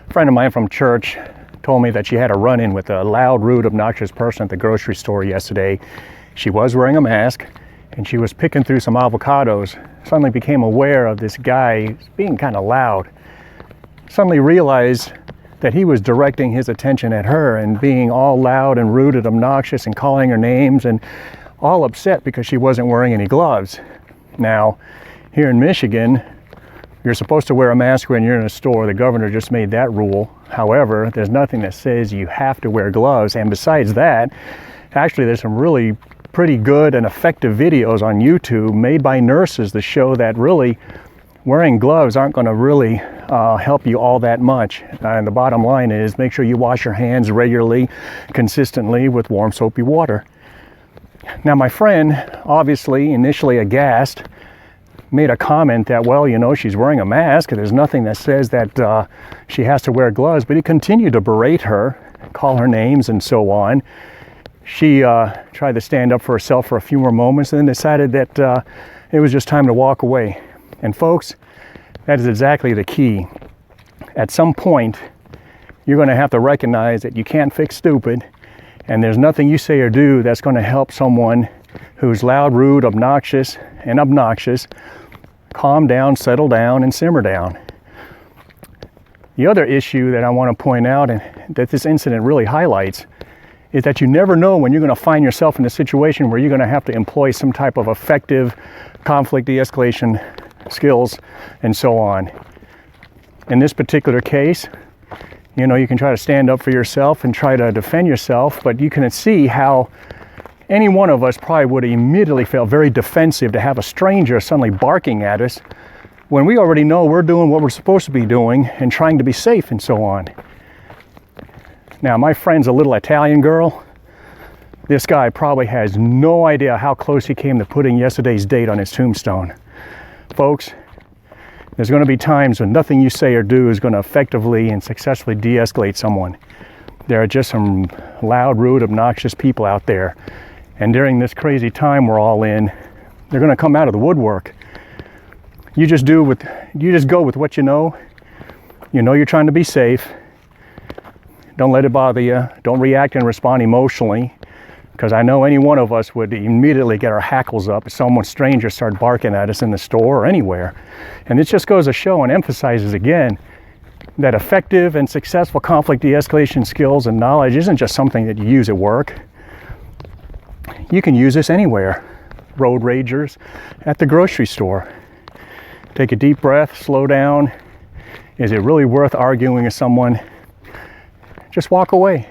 A friend of mine from church told me that she had a run-in with a loud, rude, obnoxious person at the grocery store yesterday. She was wearing a mask and she was picking through some avocados. Suddenly became aware of this guy being kind of loud. Suddenly realized that he was directing his attention at her and being all loud and rude and obnoxious and calling her names and all upset because she wasn't wearing any gloves. Now, here in Michigan, you're supposed to wear a mask when you're in a store. The governor just made that rule. However, there's nothing that says you have to wear gloves. And besides that, actually there's some really pretty good and effective videos on YouTube made by nurses that show that really wearing gloves aren't going to really help you all that much. And the bottom line is make sure you wash your hands regularly, consistently with warm soapy water. Now my friend, obviously initially aghast, made a comment that, well, you know, she's wearing a mask and there's nothing that says that she has to wear gloves, but he continued to berate her, call her names and so on. She tried to stand up for herself for a few more moments and then decided that it was just time to walk away. And folks, that is exactly the key. At some point, you're going to have to recognize that you can't fix stupid, and there's nothing you say or do that's going to help someone who's loud, rude, obnoxious, and obnoxious calm down, settle down, and simmer down. The other issue that I want to point out, and that this incident really highlights, is that you never know when you're going to find yourself in a situation where you're going to have to employ some type of effective conflict de-escalation skills and so on. In this particular case, you know, you can try to stand up for yourself and try to defend yourself, but you can see how any one of us probably would have immediately felt very defensive to have a stranger suddenly barking at us when we already know we're doing what we're supposed to be doing and trying to be safe and so on. Now, my friend's a little Italian girl. This guy probably has no idea how close he came to putting yesterday's date on his tombstone. Folks, there's going to be times when nothing you say or do is going to effectively and successfully de-escalate someone. There are just some loud, rude, obnoxious people out there. And during this crazy time we're all in, they're going to come out of the woodwork. You just go with what you know. You know you're trying to be safe. Don't let it bother you. Don't react and respond emotionally, because I know any one of us would immediately get our hackles up if someone stranger started barking at us in the store or anywhere. And this just goes to show and emphasizes again that effective and successful conflict de-escalation skills and knowledge isn't just something that you use at work. You can use this anywhere. Road ragers, at the grocery store. Take a deep breath, slow down. Is it really worth arguing with someone? Just walk away.